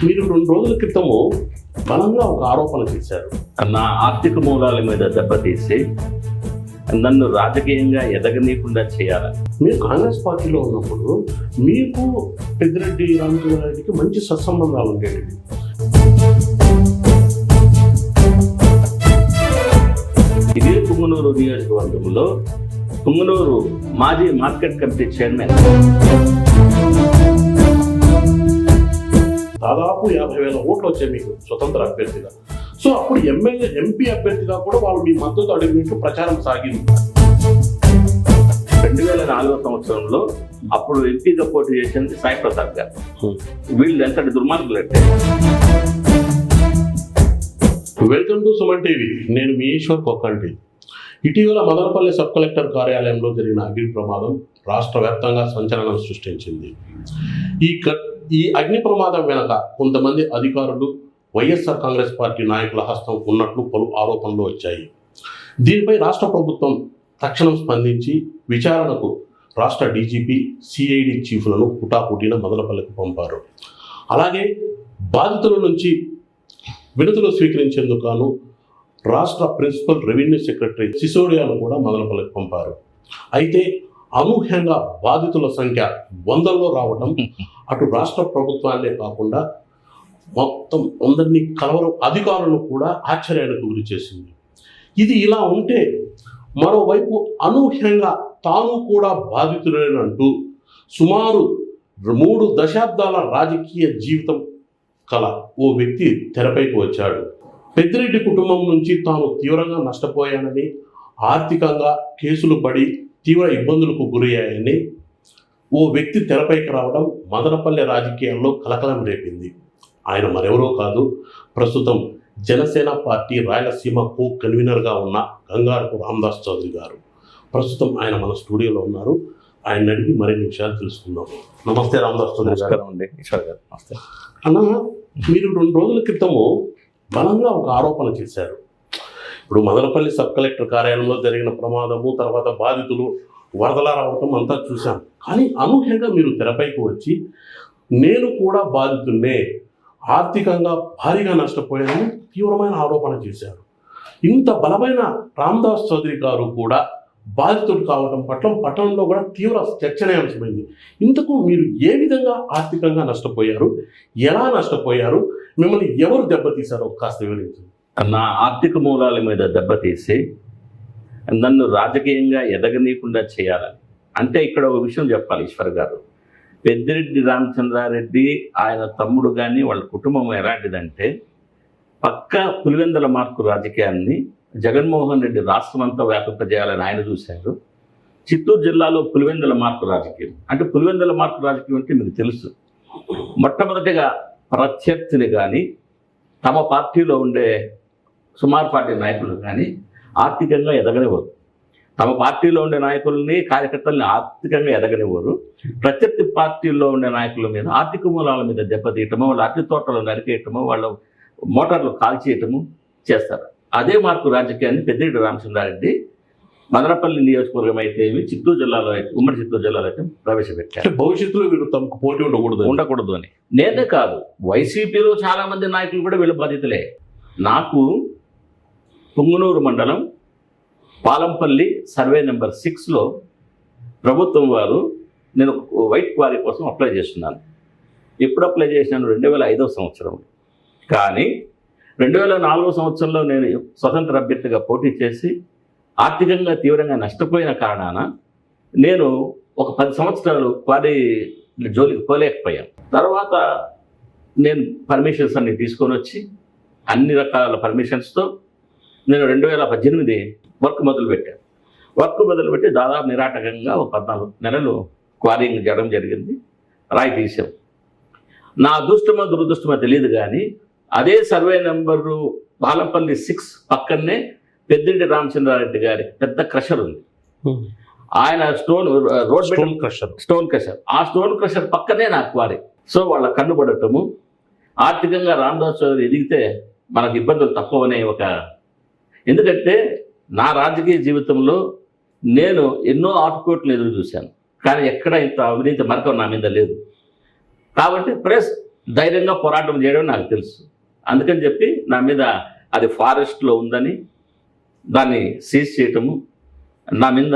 మీరు 2 రోజుల క్రితము బలంగా ఒక ఆరోపణ చేశారు. నా ఆర్థిక మూలాల మీద దెబ్బతీసి నన్ను రాజకీయంగా ఎదగనీయకుండా చేయాలని. మీరు కాంగ్రెస్ పార్టీలో ఉన్నప్పుడు మీకు పెద్దిరెడ్డి రామచంద్రారెడ్డికి మంచి సత్సంబంధాలు ఉండేవి. ఇదే పుంగనూరు నియోజకవర్గంలో పుంగనూరు మాజీ మార్కెట్ కమిటీ చైర్మన్ దాదాపు 50,000 ఓట్లు వచ్చాయి మీకు స్వతంత్ర అభ్యర్థిగా. సో అప్పుడు ఎంపీ అభ్యర్థిగా కూడా వాళ్ళు మీ మద్దతు అడిగినట్టు ప్రచారం సాగింది. 2004 సంవత్సరంలో అప్పుడు ఎంపీగా పోటీ చేసింది సాయి ప్రసాద్ గారు. వీళ్ళు ఎంతటి దుర్మార్గులు అంటే. Welcome to Suman TV. నేను మీ ఈశ్వర్ కొక్కంటి. ఇటీవల మదనపల్లి సబ్ కలెక్టర్ కార్యాలయంలో జరిగిన అగ్ని ప్రమాదం రాష్ట్ర వ్యాప్తంగా సంచలనం సృష్టించింది. ఈ అగ్ని ప్రమాదం వెనక కొంతమంది అధికారులు, వైఎస్ఆర్ కాంగ్రెస్ పార్టీ నాయకుల హస్తం ఉన్నట్లు పలు ఆరోపణలు వచ్చాయి. దీనిపై రాష్ట్ర ప్రభుత్వం తక్షణం స్పందించి విచారణకు రాష్ట్ర డీజీపీ, సిఐడి చీఫ్లను హుటాహుటిన మదనపల్లికి పంపారు. అలాగే బాధితుల నుంచి వినతులు స్వీకరించేందుకు గాను రాష్ట్ర ప్రిన్సిపల్ రెవెన్యూ సెక్రటరీ సిసోడియాను కూడా మదనపల్లికి పంపారు. అయితే అనూహ్యంగా బాధితుల సంఖ్య 100లో రావడం అటు రాష్ట్ర ప్రభుత్వాన్నే కాకుండా మొత్తం అందరినీ కలవరం అధికారులను కూడా ఆశ్చర్యానికి గురి చేసింది. ఇది ఇలా ఉంటే మరోవైపు అనూహ్యంగా తాను కూడా బాధితుడేనంటూ సుమారు 3 దశాబ్దాల రాజకీయ జీవితం కల ఓ వ్యక్తి తెరపైకి వచ్చాడు. పెద్దిరెడ్డి కుటుంబం నుంచి తాను తీవ్రంగా నష్టపోయానని, ఆర్థికంగా కేసులు పడి తీవ్ర ఇబ్బందులకు గురయ్యాయని ఓ వ్యక్తి తెరపైకి రావడం మదనపల్లె రాజకీయాల్లో కలకలం రేపింది. ఆయన మరెవరో కాదు, ప్రస్తుతం జనసేన పార్టీ రాయలసీమ కో కన్వీనర్గా ఉన్న గంగారపు రామదాస్ చౌదరి గారు. ప్రస్తుతం ఆయన మన స్టూడియోలో ఉన్నారు. ఆయన అడిగి మరిన్ని విషయాలు తెలుసుకుందాం. నమస్తే రామదాస్ చౌదరి గారు. నమస్తే అన్న, మీరు 2 రోజుల క్రితము బలంగా ఒక ఆరోపణ చేశారు. ఇప్పుడు మదనపల్లి సబ్ కలెక్టర్ కార్యాలయంలో జరిగిన ప్రమాదము, తర్వాత బాధితులు వరదలా రావటం అంతా చూశాం. కానీ అనూహ్యంగా మీరు తెరపైకి వచ్చి నేను కూడా బాధితున్నే, ఆర్థికంగా భారీగా నష్టపోయానని తీవ్రమైన ఆరోపణ చేశారు. ఇంత బలమైన రామదాస్ చౌదరి గారు కూడా బాధితుడు కావడం పట్ల పట్టణంలో కూడా తీవ్ర చర్చనీయాంశమైంది. ఇంతకు మీరు ఏ విధంగా ఆర్థికంగా నష్టపోయారు, ఎలా నష్టపోయారు, మిమ్మల్ని ఎవరు దెబ్బతీశారో కాస్త వివరించండి. నా ఆర్థిక మూలాల మీద దెబ్బతీసి నన్ను రాజకీయంగా ఎదగనీయకుండా చేయాలని. అంటే ఇక్కడ ఒక విషయం చెప్పాలి ఈశ్వర్ గారు. పెద్దిరెడ్డి రామచంద్రారెడ్డి, ఆయన తమ్ముడు కానీ వాళ్ళ కుటుంబం ఎలాంటిదంటే పక్కా పులివెందుల మార్కు రాజకీయాన్ని జగన్మోహన్ రెడ్డి రాష్ట్రం అంతా వ్యాపింపజేయాలని ఆయన చూశారు. చిత్తూరు జిల్లాలో పులివెందుల మార్కు రాజకీయం అంటే, పులివెందుల మార్కు రాజకీయం అంటే మీకు తెలుసు. మొట్టమొదటిగా ప్రత్యర్థులు కానీ, తమ పార్టీలో ఉండే సుమారు పార్టీ నాయకులు కానీ ఆర్థికంగా ఎదగనివ్వరు. తమ పార్టీలో ఉండే నాయకుల్ని, కార్యకర్తల్ని ఆర్థికంగా ఎదగనివ్వరు. ప్రత్యర్థి పార్టీల్లో ఉండే నాయకుల మీద ఆర్థిక మూలాల మీద దెబ్బతీయటము, వాళ్ళ అరటి తోటలు నరికేయటము, వాళ్ళ మోటార్లు కాల్చేయటము చేస్తారు. అదే మార్పు రాజకీయాన్ని పెద్దిరెడ్డి రామచంద్రారెడ్డి మదనపల్లి నియోజకవర్గం అయితే చిత్తూరు జిల్లాలో అయితే, ఉమ్మడి చిత్తూరు జిల్లాలో అయితే ప్రవేశపెట్టారు. భవిష్యత్తులో వీళ్ళు తమకు పోటీ ఉండకూడదు అని. నేనే కాదు, వైసీపీలో చాలా మంది నాయకులు కూడా వీళ్ళ బాధితులే. నాకు పుంగనూరు మండలం పాలంపల్లి సర్వే నెంబర్ 6లో ప్రభుత్వం వారు, నేను వైట్ క్వారీ కోసం అప్లై చేస్తున్నాను. ఎప్పుడు అప్లై చేసినాను? 2005 సంవత్సరం. కానీ 2004 సంవత్సరంలో నేను స్వతంత్ర అభ్యర్థిగా పోటీ చేసి ఆర్థికంగా తీవ్రంగా నష్టపోయిన కారణాన నేను ఒక 10 సంవత్సరాలు క్వారీ జోలికి పోలేకపోయాను. తర్వాత నేను పర్మిషన్స్ అన్ని తీసుకొని వచ్చి అన్ని రకాల పర్మిషన్స్తో నేను 2018 వర్క్ మొదలుపెట్టాను. వర్క్ మొదలుపెట్టి దాదాపు నిరాటకంగా ఒక 14 నెలలు క్వారీంగ్ జరగడం జరిగింది. రాయి తీసాం. నా అదృష్టమో దురదృష్టమో తెలియదు కానీ అదే సర్వే నెంబరు బాలంపల్లి 6 పక్కనే పెద్దిరెడ్డి రామచంద్రారెడ్డి గారి పెద్ద క్రషర్ ఉంది. ఆయన స్టోన్ క్రషర్, ఆ స్టోన్ క్రషర్ పక్కనే నా క్వారీ. సో వాళ్ళ కన్నుపడటము, ఆర్థికంగా రామదాస్ చౌదరి ఎదిగితే మనకు ఇబ్బందులు తక్కువనే ఒక. ఎందుకంటే నా రాజకీయ జీవితంలో నేను ఎన్నో ఆటుపోట్లు ఎదురు చూశాను, కానీ ఎక్కడ ఇంత అవినీతి మరకం నా మీద లేదు. కాబట్టి ప్లస్ ధైర్యంగా పోరాటం చేయడం నాకు తెలుసు. అందుకని చెప్పి నా మీద అది ఫారెస్ట్లో ఉందని దాన్ని సీజ్ చేయటము, నా మీద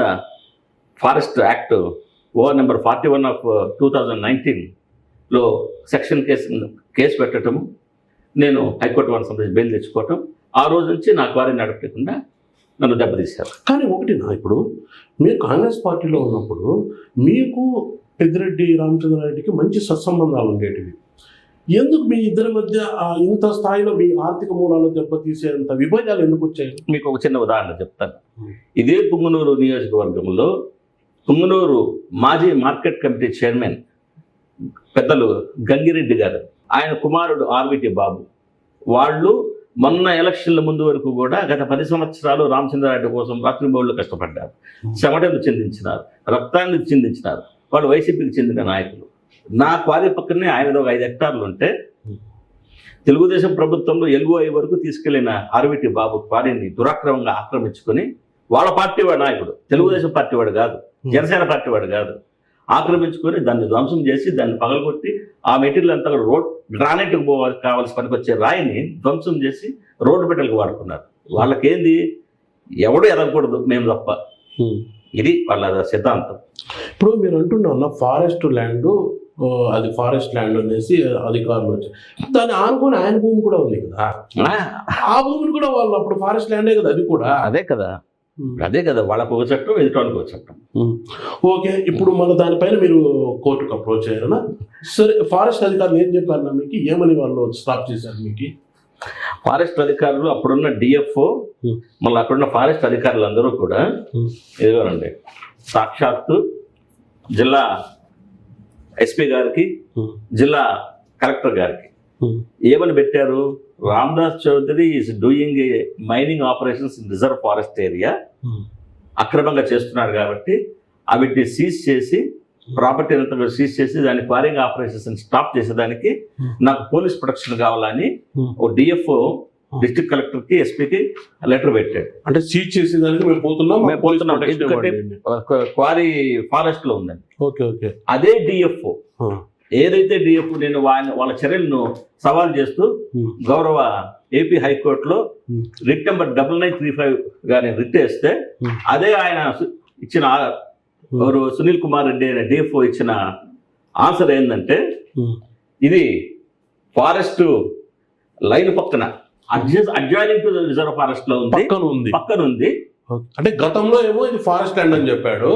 ఫారెస్ట్ యాక్ట్ నెంబర్ 41 ఆఫ్ 2019లో సెక్షన్ కేసు పెట్టడము, నేను హైకోర్టు వారిని సంబంధించి బెయిల్ తెచ్చుకోవటం, ఆ రోజు నుంచి నా క్వారీ నడపకుండా నన్ను దెబ్బతీశారు. కానీ ఒకటినా, ఇప్పుడు మీరు కాంగ్రెస్ పార్టీలో ఉన్నప్పుడు మీకు పెద్దిరెడ్డి రామచంద్రారెడ్డికి మంచి సత్సంబంధాలు ఉండేటివి. ఎందుకు మీ ఇద్దరి మధ్య ఇంత స్థాయిలో మీ ఆర్థిక మూలాలు దెబ్బతీసేంత విభేదాలు ఎందుకు వచ్చాయి? మీకు ఒక చిన్న ఉదాహరణ చెప్తాను. ఇదే పుంగనూరు నియోజకవర్గంలో పుంగనూరు మాజీ మార్కెట్ కమిటీ చైర్మన్ పెద్దలు గంగిరెడ్డి గారు, ఆయన కుమారుడు ఆర్విటి బాబు, వాళ్ళు మొన్న ఎలక్షన్ల ముందు వరకు కూడా గత 10 సంవత్సరాలు రామచంద్రారెడ్డి కోసం రాత్రింబౌళ్ళు కష్టపడ్డారు, చెమటలు చిందించినారు, రక్తాన్ని చిందించినారు. వాళ్ళు వైసీపీకి చెందిన నాయకులు. నా క్వారీ పక్కనే ఆయనది ఒక 5 హెక్టార్లు ఉంటే తెలుగుదేశం ప్రభుత్వంలో LOI వరకు తీసుకెళ్లిన ఆర్విటి బాబు క్వారీని దురాక్రమంగా ఆక్రమించుకొని, వాళ్ళ పార్టీ వాడు నాయకుడు, తెలుగుదేశం పార్టీ వాడు కాదు, జనసేన పార్టీ వాడు కాదు, ఆక్రమించుకొని దాన్ని ధ్వంసం చేసి దాన్ని పగలగొట్టి ఆ మెటీరియల్ అంతా రోడ్ గ్రానైట్కి కావాల్సి పనికొచ్చే రాయిని ధ్వంసం చేసి రోడ్డు బిడ్డలకు వాడుకున్నారు. వాళ్ళకేంది, ఎవడు ఎదగకూడదు మేము తప్ప, ఇది వాళ్ళ సిద్ధాంతం. ఇప్పుడు మీరు అంటున్నా ఫారెస్ట్ ల్యాండ్, అది ఫారెస్ట్ ల్యాండ్ అనేసి అధికారులు వచ్చారు, దాన్ని ఆనుకొని ఆయన భూమి కూడా ఉంది కదా, ఆ భూమిని కూడా వాళ్ళు అప్పుడు ఫారెస్ట్ ల్యాండే కదా, అది కూడా అదే కదా వాళ్ళకు ఒక చట్టం, ఎదుటానికి ఒక చట్టం. ఓకే, ఇప్పుడు మన దానిపైన మీరు కోర్టుకు అప్రోచ్ అయ్యారనా? సరే, ఫారెస్ట్ అధికారులు ఏం చెప్పారు మీకు? ఏమని వాళ్ళు స్టాప్ చేశారు మీకు? ఫారెస్ట్ అధికారులు, అప్పుడున్న DFO, మళ్ళీ అక్కడున్న ఫారెస్ట్ అధికారులు అందరూ కూడా ఇదిగోనండి, సాక్షాత్తు జిల్లా SP గారికి, జిల్లా కలెక్టర్ గారికి ఏమని పెట్టారు? Ramdas Chaudhary is doing a mining operations in reserve forest area, అక్రమంగా చేస్తున్నారు కాబట్టి అవిటిని సీజ్ చేసి, ప్రాపర్టీ అంతా సీజ్ చేసి దాని క్వారింగ్ ఆపరేషన్స్ స్టాప్ చేసేదానికి నాకు పోలీస్ ప్రొటెక్షన్ కావాలని ఓ DFO డిస్ట్రిక్ట్ కలెక్టర్కి, SPకి లెటర్ పెట్టాడు. అంటే సీజ్ చేసేదానికి మేము పోతున్నాం, ఎందుకంటే క్వారీ ఫారెస్ట్ లో ఉందండి. ఓకే ఓకే, అదే DFO ఏదైతే DFO నేను వాళ్ళ చర్యలను సవాల్ చేస్తూ గౌరవ AP హైకోర్టులో రిట్ నెంబర్ 9935 గాని రిట్ వేస్తే, అదే ఆయన ఇచ్చిన సునీల్ కుమార్ రెడ్డి అనే DFO ఇచ్చిన ఆన్సర్ ఏంటంటే, ఇది ఫారెస్ట్ లైన్ పక్కన అడ్జాయినింగ్ టు రిజర్వ్ ఫారెస్ట్ లో ఉంది, పక్కన ఉంది. అంటే గతంలో ఏమో ఇది ఫారెస్ట్ ల్యాండ్ అని చెప్పాడు,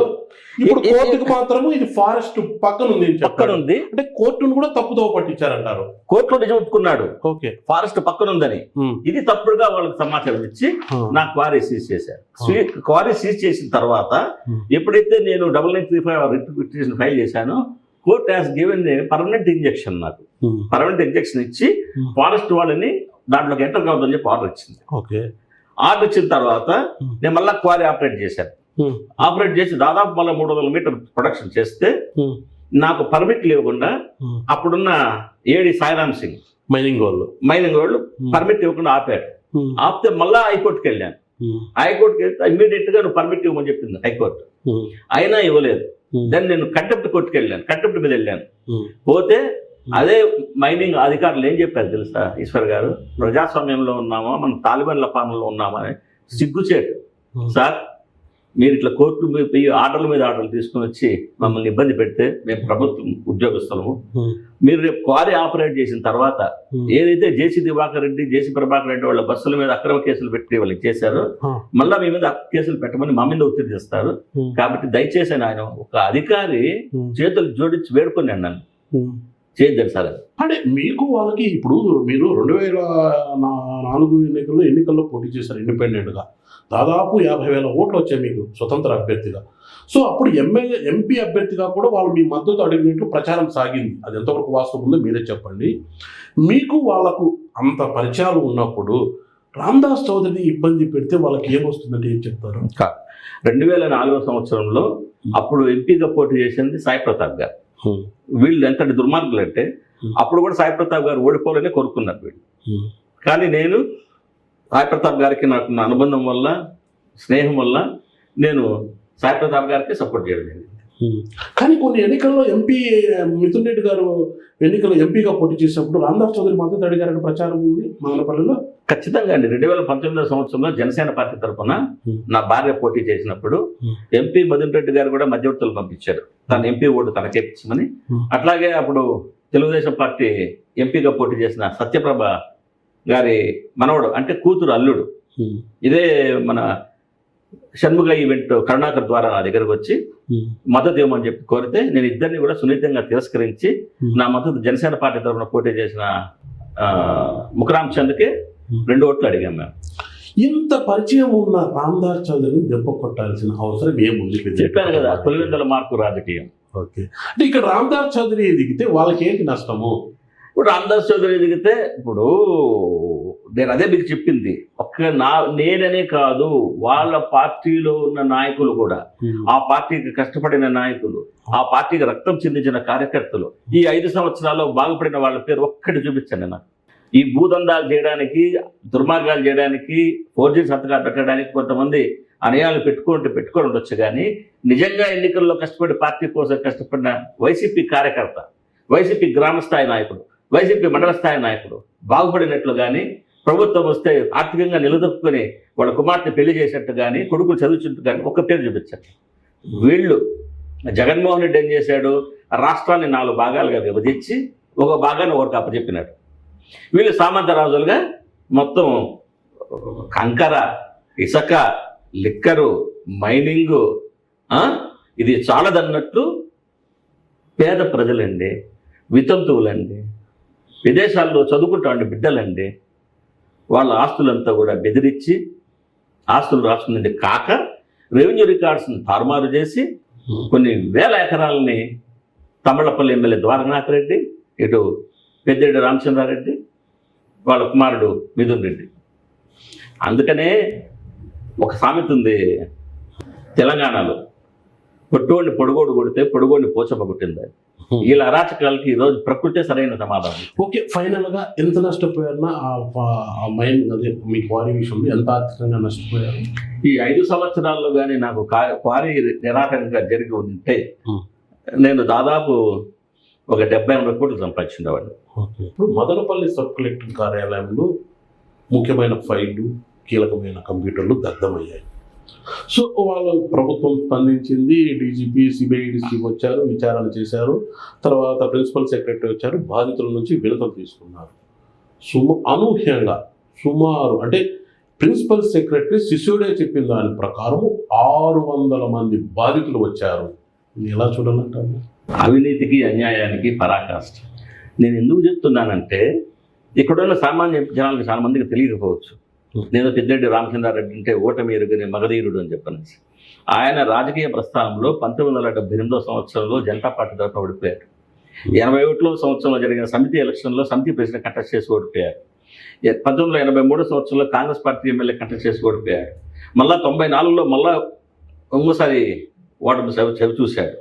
ఇప్పుడు కోర్టుకు మాత్రము ఇది ఫారెస్ట్ పక్కన ఉంది. అంటే కోర్టును కూడా తప్పుదో పట్టించారంటారు. కోర్టులో నిజం ఒప్పుకున్నాడు, ఓకే, ఫారెస్ట్ పక్కన ఉందని. ఇది తప్పుడుగా వాళ్ళకి సమాచారం ఇచ్చి నా క్వారీ సీజ్ చేశారు. క్వారీ సీజ్ చేసిన తర్వాత ఎప్పుడైతే నేను 9935 రిట్ పిటిషన్ ఫైల్ చేశానో, court has given permanent injection, నాకు పర్మనెంట్ ఇంజెక్షన్ ఇచ్చి ఫారెస్ట్ వాళ్ళని దాంట్లోకి ఎంటర్ కావద్దని చెప్పి ఆర్డర్ ఇచ్చింది. ఓకే, ఆర్డర్ ఇచ్చిన తర్వాత నేను మళ్ళీ క్వారీ ఆపరేట్ చేశాను. ఆపరేట్ చేసి దాదాపు మళ్ళీ 300 మీటర్ ప్రొడక్షన్ చేస్తే నాకు పర్మిట్ లేకుండా అప్పుడున్న AD సాయిరామ్ సింగ్ మైనింగ్ వాళ్ళు పర్మిట్ ఇవ్వకుండా ఆపారు. ఆపితే మళ్ళా హైకోర్టుకి వెళ్ళాను. హైకోర్టుకి వెళ్తే ఇమ్మీడియట్ గా నువ్వు పర్మిట్ ఇవ్వమని చెప్పింది హైకోర్టు, అయినా ఇవ్వలేదు. దెన్ నేను కంటెంప్ట్ కోర్టుకి వెళ్ళాను, కంటెంప్ట్ మీద వెళ్ళాను. పోతే అదే మైనింగ్ అధికారులు ఏం చెప్పారు తెలుసా ఈశ్వర్ గారు, ప్రజాస్వామ్యంలో ఉన్నామా, మనం తాలిబాన్ల పాలనలో ఉన్నామా అని సిగ్గుచేటు సార్, మీరు ఇట్లా కోర్టు ఆర్డర్ల మీద ఆర్డర్లు తీసుకుని వచ్చి మమ్మల్ని ఇబ్బంది పెడితే, మేము ప్రభుత్వం ఉద్యోగస్తులము, మీరు రేపు క్వారీ ఆపరేట్ చేసిన తర్వాత ఏదైతే JC దివాకర్ రెడ్డి, JC ప్రభాకర్ రెడ్డి వాళ్ళ బస్సుల మీద అక్రమ కేసులు పెట్టి వాళ్ళకి చేశారో, మళ్ళీ మీ మీద కేసులు పెట్టమని మా మీద ఒత్తిడి చేస్తారు. కాబట్టి దయచేసి ఆయన ఒక అధికారి చేతులు జోడించి వేడుకొని నన్ను చేయద్దు సార్. అంటే మీకు వాళ్ళకి ఇప్పుడు మీరు 2004 ఎన్నికల్లో పోటీ చేశారు ఇండిపెండెంట్గా, దాదాపు 50,000 ఓట్లు వచ్చాయి మీకు స్వతంత్ర అభ్యర్థిగా. సో అప్పుడు MP అభ్యర్థిగా కూడా వాళ్ళు మీ మద్దతు అడిగినట్లు ప్రచారం సాగింది. అది ఎంతవరకు వాస్తవం ఉందో మీరే చెప్పండి. మీకు వాళ్ళకు అంత పరిచయాలు ఉన్నప్పుడు రామదాస్ చౌదరిని ఇబ్బంది పెడితే వాళ్ళకి ఏమొస్తుందంటే ఏం చెప్తారు? 2004 సంవత్సరంలో అప్పుడు ఎంపీగా పోటీ చేసింది సాయి ప్రతాప్ గారు. వీళ్ళు ఎంతటి దుర్మార్గులు అంటే, అప్పుడు కూడా సాయి ప్రతాప్ గారు ఓడిపోవాలని కోరుకున్నారు వీళ్ళు. కానీ నేను సాయి ప్రతాప్ గారికి నాకు నా అనుబంధం వల్ల, స్నేహం వల్ల నేను సాయి ప్రతాప్ గారికి సపోర్ట్ చేయడం జరిగింది. కానీ కొన్ని ఎన్నికల్లో ఎంపీ మిథున్ రెడ్డి గారు ఎన్నికల్లో ఎంపీగా పోటీ చేసినప్పుడు రామదాస్ చౌదరి మద్దతు అడిగారని ప్రచారం ఉంది మదనపల్లిలో. ఖచ్చితంగా అండి. 2019 సంవత్సరంలో జనసేన పార్టీ తరఫున నా భార్య పోటీ చేసినప్పుడు ఎంపీ మదన్ రెడ్డి గారు కూడా మధ్యవర్తులు పంపించారు, తన ఎంపీ ఓటు తనకే ఇచ్చమని. అట్లాగే అప్పుడు తెలుగుదేశం పార్టీ ఎంపీగా పోటీ చేసిన సత్యప్రభ గారి మనవడు అంటే కూతురు అల్లుడు ఇదే మన షణ్ముగ ఈవెంట్ కరుణాకర్ ద్వారా నా దగ్గరకు వచ్చి మద్దతు ఇవ్వమని చెప్పి కోరితే నేను ఇద్దరిని కూడా సున్నితంగా తిరస్కరించి నా మద్దతు జనసేన పార్టీ తరఫున పోటీ చేసిన ముఖరామ్ చంద్కే 2 ఓట్లు అడిగాం మేము. ఇంత పరిచయం ఉన్న రామదాస్ చౌదరిని దెబ్బ కొట్టాల్సిన అవసరం ఏముంది? చెప్పాను కదా, 900 మార్కు రాజకీయం. ఓకే, అంటే ఇక్కడ రామదాస్ చౌదరి దిగితే వాళ్ళకి ఏంటి నష్టము? ఇప్పుడు రామదాస్ చౌదరి దిగితే ఇప్పుడు నేను అదే మీకు చెప్పింది, నేననే కాదు వాళ్ళ పార్టీలో ఉన్న నాయకులు కూడా, ఆ పార్టీకి కష్టపడిన నాయకులు, ఆ పార్టీకి రక్తం చిందించిన కార్యకర్తలు ఈ 5 సంవత్సరాల్లో బాగుపడిన వాళ్ళ పేరు ఒక్కటి చూపించండి నాకు. ఈ భూదందాలు చేయడానికి, దుర్మార్గాలు చేయడానికి, ఫోర్జరీ సంతకాలు పెట్టడానికి కొంతమంది అనయాలు పెట్టుకొని ఉండొచ్చు, కానీ నిజంగా ఎన్నికల్లో కష్టపడి పార్టీ కోసం కష్టపడిన వైసీపీ కార్యకర్త, వైసీపీ గ్రామ స్థాయి నాయకుడు, వైసీపీ మండల స్థాయి నాయకుడు బాగుపడినట్లు కానీ, ప్రభుత్వం వస్తే ఆర్థికంగా నిలదొక్కుని వాళ్ళ కుమార్తె పెళ్లి చేసినట్టు కానీ, కొడుకులు చదువుచుంటూ కానీ ఒక్క పేరు చూపించారు. వీళ్ళు జగన్మోహన్ రెడ్డి ఏం చేశాడు, రాష్ట్రాన్ని 4 భాగాలుగా విభజించి ఒక భాగాన్ని ఒకరికి అప్పచెప్పినాడు. వీళ్ళు సామంతరాజులుగా మొత్తం కంకర, ఇసుక, లిక్కరు, మైనింగు ఇది చాలదన్నట్టు పేద ప్రజలండి, వితంతువులండి, విదేశాల్లో చదువుకుంటామండి బిడ్డలండి, వాళ్ళ ఆస్తులంతా కూడా బెదిరించి ఆస్తులు రాసుకునేది కాక రెవెన్యూ రికార్డ్స్ని తారుమారు చేసి కొన్ని వేల ఎకరాలని తమిళపల్లి ఎమ్మెల్యే ద్వారనాథ్ రెడ్డి, ఇటు పెద్దిరెడ్డి రామచంద్రారెడ్డి, వాళ్ళ కుమారుడు మిథున్ రెడ్డి. అందుకనే ఒక సామెత ఉంది తెలంగాణలో, పొట్టోడిని పొడుగోడు కొడితే పొడుగోడిని పోచమ్మ కొట్టింది. వీళ్ళ అరాచకాలకి ఈరోజు ప్రకృతే సరైన సమాధానం. ఓకే, ఫైనల్గా ఎంత నష్టపోయారన్నా ఆ మైన్ అదే మీ క్వారీ విషయంలో ఎంత ఆర్థికంగా నష్టపోయారు? ఈ 5 సంవత్సరాల్లో కానీ నాకు క్వారీ నిరాటంగా జరిగి ఉంటే నేను దాదాపు ఒక 70-80 కోట్లు సంపాదించేవాడిని. ఇప్పుడు మదనపల్లి సబ్ కలెక్టర్ కార్యాలయంలో ముఖ్యమైన ఫైళ్లు, కీలకమైన కంప్యూటర్లు దగ్ధమయ్యాయి. సో వాళ్ళు ప్రభుత్వం స్పందించింది, డీజీపీ సిబిఐడిసి వచ్చారు, విచారణ చేశారు, తర్వాత ప్రిన్సిపల్ సెక్రటరీ వచ్చారు, బాధితుల నుంచి వినతులు తీసుకున్నారు. అనూహ్యంగా సుమారు అంటే ప్రిన్సిపల్ సెక్రటరీ శిశుడే చెప్పిన దాని ప్రకారం 600 మంది బాధితులు వచ్చారు. ఇది ఎలా చూడాలంటారు? అవినీతికి అన్యాయానికి పరాకాష్ట. నేను ఎందుకు చెప్తున్నానంటే ఇక్కడున్న సామాన్య జనాలకు చాలా మందికి తెలియకపోవచ్చు. నేను పెద్దిరెడ్డి రామచంద్రారెడ్డి అంటే ఓటమి ఎరుగని మగధీరుడు అని చెప్పాను. ఆయన రాజకీయ ప్రస్థానంలో 1978 సంవత్సరంలో జనతా పార్టీ తరఫున ఓడిపోయారు. 81 సంవత్సరంలో జరిగిన సమితి ఎలక్షన్లో సమితి ప్రెసిడెంట్ కంటెస్ట్ చేసి ఓడిపోయారు. 1983 సంవత్సరంలో కాంగ్రెస్ పార్టీ ఎమ్మెల్యే కంటెస్ట్ చేసి ఓడిపోయారు. మళ్ళీ 94లో మళ్ళా ఇంకోసారి ఓటమి చవి చూశాడు.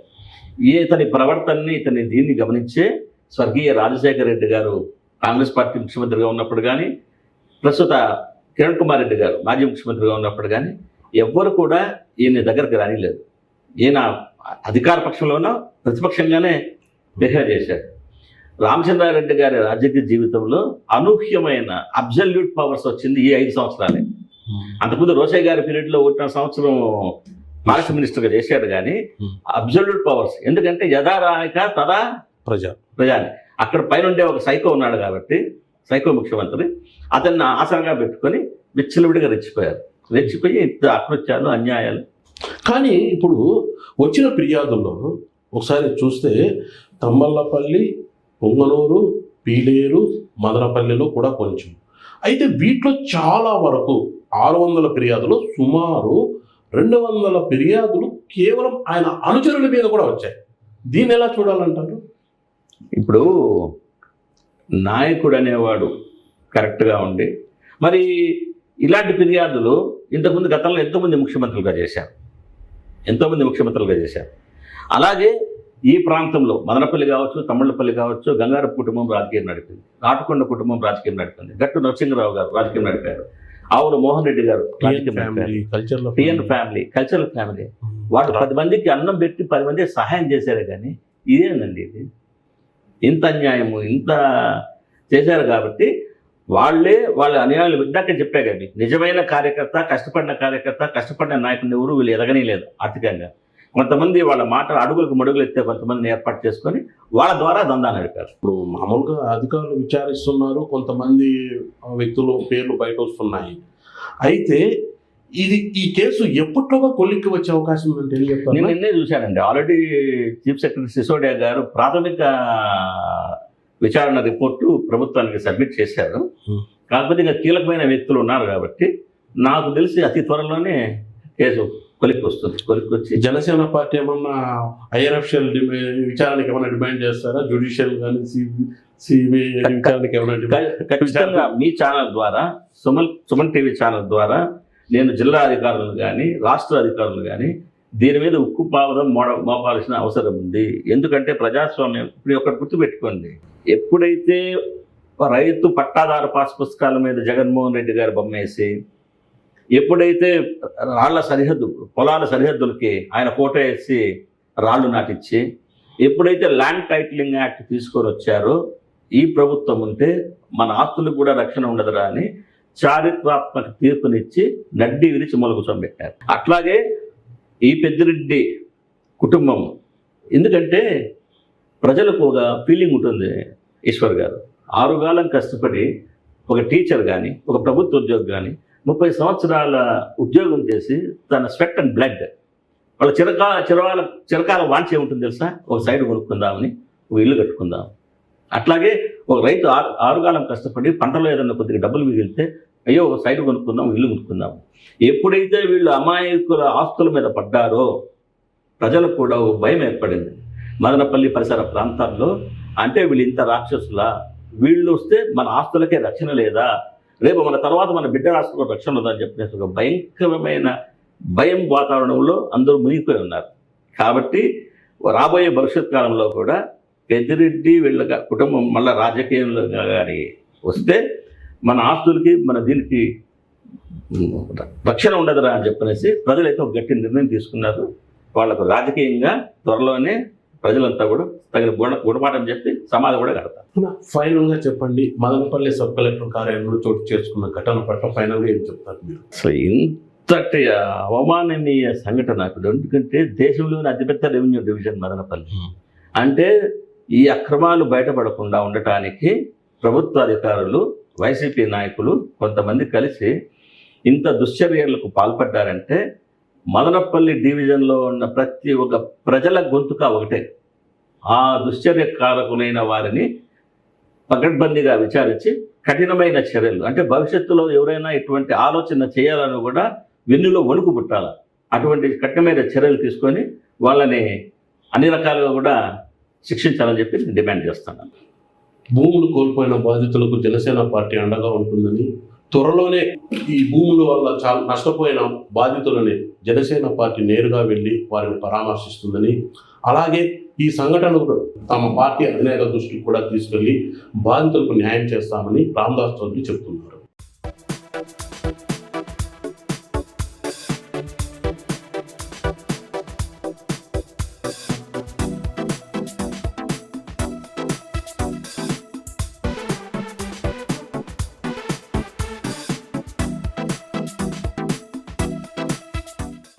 ఇతని ప్రవర్తనని, దీన్ని గమనించే స్వర్గీయ రాజశేఖర రెడ్డి గారు కాంగ్రెస్ పార్టీ ముఖ్యమంత్రిగా ఉన్నప్పుడు కానీ, ప్రస్తుత కిరణ్ కుమార్ రెడ్డి గారు మాజీ ముఖ్యమంత్రిగా ఉన్నప్పుడు కానీ ఎవ్వరు కూడా ఈయన దగ్గరికి రానిలేదు. ఈయన అధికార పక్షంలోనో ప్రతిపక్షంగానే బిహేవ్ చేశారు. రామచంద్రారెడ్డి గారి రాజకీయ జీవితంలో అనూహ్యమైన అబ్జల్యూట్ పవర్స్ వచ్చింది ఈ 5 సంవత్సరాలే. అంతకుముందు రోషయ్య గారి పీరియడ్లో 1 సంవత్సరం ఫారెస్ట్ మినిస్టర్గా చేశాడు, కానీ అబ్జల్యూట్ పవర్స్. ఎందుకంటే యథారాయక తదా ప్రజాని, అక్కడ పైన ఉండే ఒక సైకో ఉన్నాడు కాబట్టి, సైకో ముఖ్యమంత్రి, అతన్ని ఆసరంగా పెట్టుకొని విచ్చలవిడిగా రెచ్చిపోయి అకృత్యాలు, అన్యాయాలు. కానీ ఇప్పుడు వచ్చిన ఫిర్యాదుల్లో ఒకసారి చూస్తే తమ్మల్లపల్లి, పొంగనూరు, పీలేరు, మదనపల్లిలో కూడా కొంచెం. అయితే వీటిలో చాలా వరకు 600 ఫిర్యాదులు సుమారు 200 ఫిర్యాదులు కేవలం ఆయన అనుచరుల మీద కూడా వచ్చాయి. దీన్ని ఎలా చూడాలంటారు? ఇప్పుడు నాయకుడు అనేవాడు కరెక్ట్గా ఉండి, మరి ఇలాంటి ఫిర్యాదులు ఇంతకుముందు గతంలో ఎంతోమంది ముఖ్యమంత్రులుగా చేశారు. అలాగే ఈ ప్రాంతంలో మదనపల్లి కావచ్చు, తమిళపల్లి కావచ్చు, గంగారపు కుటుంబం రాజకీయం నడిపింది, నాటుకొండ కుటుంబం రాజకీయం నడిపింది, గట్టు నరసింహరావు గారు రాజకీయం నడిపారు. ఆవుల మోహన్ రెడ్డి గారు ఫ్యామిలీ కల్చర్లో టిఎన్ ఫ్యామిలీ కల్చరల్ ఫ్యామిలీ, వాళ్ళు 10 మందికి అన్నం పెట్టి 10 మందికి సహాయం చేశారు. కానీ ఇదేనండి, ఇది ఇంత అన్యాయము, ఇంత చేశారు. కాబట్టి వాళ్ళ అన్యాయాలు ఇందాక చెప్పా కదా, నిజమైన కార్యకర్త, కష్టపడిన నాయకుడిని ఎవరు వీళ్ళు ఎదగనీ లేదు ఆర్థికంగా. కొంతమంది వాళ్ళ మాట అడుగులకు మడుగులు ఎత్తే కొంతమందిని ఏర్పాటు చేసుకొని వాళ్ళ ద్వారా దందా నడిపారు. ఇప్పుడు మామూలుగా అధికారులు విచారిస్తున్నారు, కొంతమంది వ్యక్తులు పేర్లు బయట వస్తున్నాయి. అయితే ఈ కేసు ఎప్పట్లోగా కొలిక్కి వచ్చే అవకాశం ఉందంటే ఏం చెప్తారు? నేను నిన్నే చూశానండి, ఆల్రెడీ చీఫ్ సెక్రటరీ సిసోడియా గారు ప్రాథమిక విచారణ రిపోర్టు ప్రభుత్వానికి సబ్మిట్ చేశారు. కాకపోతే ఇంకా కీలకమైన వ్యక్తులు ఉన్నారు కాబట్టి నాకు తెలిసి అతి త్వరలోనే కేసు కొలిక్కి వస్తుంది. కొలిక్కి వచ్చి జనసేన పార్టీ ఏమన్నా హైయర్ అఫీషియల్ విచారణకి ఏమైనా డిమాండ్ చేస్తారా? జ్యుడిషియల్ కానీ సిబిఐ విచారణకి ఏమైనా ఖచ్చితంగా మీ ఛానల్ ద్వారా, సుమన్ టీవీ ఛానల్ ద్వారా నేను జిల్లా అధికారులు కానీ రాష్ట్ర అధికారులు కానీ దీని మీద ఉక్కు పావడం మోపాల్సిన అవసరం ఉంది. ఎందుకంటే ప్రజాస్వామ్యం ఇప్పుడు ఒకటి గుర్తుపెట్టుకోండి, ఎప్పుడైతే రైతు పట్టాదారు పాస్ పుస్తకాల మీద జగన్మోహన్ రెడ్డి గారు బొమ్మేసి, ఎప్పుడైతే పొలాల సరిహద్దులకి ఆయన కోట వేసి రాళ్లు నాటించి, ఎప్పుడైతే ల్యాండ్ టైటిలింగ్ యాక్ట్ తీసుకొని వచ్చారో, ఈ ప్రభుత్వం ఉంటే మన ఆస్తులకు కూడా రక్షణ ఉండదురా అని చారిత్రాత్మక తీర్పునిచ్చి నడ్డి విరిచి మొలకూర్చోబెట్టారు. అట్లాగే ఈ పెద్దిరెడ్డి కుటుంబం, ఎందుకంటే ప్రజలకు ఒక ఫీలింగ్ ఉంటుంది, ఈశ్వర్ గారు 6 కాలం కష్టపడి ఒక టీచర్ కానీ ఒక ప్రభుత్వ ఉద్యోగి కానీ 30 సంవత్సరాల ఉద్యోగం చేసి తన స్వెట్ అండ్ బ్లడ్ వాళ్ళ చిరకాల వాంఛ ఏముంటుంది తెలుసా? ఒక సైడ్ కొనుక్కుందామని, ఒక ఇల్లు కట్టుకుందాం. అట్లాగే ఒక రైతు 6 కాలం కష్టపడి పంటలో ఏదన్నా కొద్దిగా డబ్బులు మిగిలితే అయ్యో ఒక సైడ్ కొనుక్కుందాం, ఇల్లు కొనుక్కుందాం. ఎప్పుడైతే వీళ్ళు అమాయకుల ఆస్తుల మీద పడ్డారో ప్రజలకు కూడా ఒక భయం ఏర్పడింది. మదనపల్లి పరిసర ప్రాంతాల్లో అంటే వీళ్ళు ఇంత రాక్షసులా, వీళ్ళు వస్తే మన ఆస్తులకే రక్షణ లేదా, రేపు మన తర్వాత మన బిడ్డ ఆస్తులకు రక్షణ ఉందని చెప్పేసి ఒక భయంకరమైన భయం వాతావరణంలో అందరూ మునిగిపోయి ఉన్నారు. కాబట్టి రాబోయే భవిష్యత్ కాలంలో కూడా పెద్దిరెడ్డి వీళ్ళ కుటుంబం మళ్ళీ రాజకీయంలో కానీ వస్తే మన ఆస్తులకి మన దీనికి రక్షణ ఉండదురా అని చెప్పనేసి ప్రజలైతే ఒక గట్టి నిర్ణయం తీసుకున్నారు. వాళ్ళకు రాజకీయంగా త్వరలోనే ప్రజలంతా కూడా తగిన గుణపాఠం చెప్పి సమాధి కూడా కడతారు. ఫైనల్గా చెప్పండి, మదనపల్లి సబ్ కలెక్టర్ కార్యాలయంలో చోటు చేసుకున్న ఘటన పట్ల ఫైనల్గా ఏం చెప్తారు మీరు? అసలు ఇంతటి అవమాననీయ సంఘటన అక్కడ, ఎందుకంటే దేశంలోని అతిపెద్ద రెవెన్యూ డివిజన్ మదనపల్లి. అంటే ఈ అక్రమాలు బయటపడకుండా ఉండటానికి ప్రభుత్వ అధికారులు, వైసీపీ నాయకులు కొంతమంది కలిసి ఇంత దుశ్చర్యలకు పాల్పడ్డారంటే మదనపల్లి డివిజన్లో ఉన్న ప్రతి ఒక్క ప్రజల గొంతుక ఒకటే. ఆ దుశ్చర్యకారకులైన వారిని పకడ్బందీగా విచారించి కఠినమైన చర్యలు, అంటే భవిష్యత్తులో ఎవరైనా ఇటువంటి ఆలోచన చేయాలని కూడా వెన్నులో వణుకు పుట్టాలి. అటువంటి కఠినమైన చర్యలు తీసుకొని వాళ్ళని అన్ని రకాలుగా కూడా శిక్షించాలని చెప్పి డిమాండ్ చేస్తున్నాను. భూములు కోల్పోయిన బాధితులకు జనసేన పార్టీ అండగా ఉంటుందని, త్వరలోనే ఈ భూముల వల్ల చాలా నష్టపోయిన బాధితులని జనసేన పార్టీ నేరుగా వెళ్ళి వారిని పరామర్శిస్తుందని, అలాగే ఈ సంఘటనను తమ పార్టీ అధినేత దృష్టికి కూడా తీసుకెళ్లి బాధితులకు న్యాయం చేస్తామని రామదాస్ చౌదరి చెబుతున్నారు.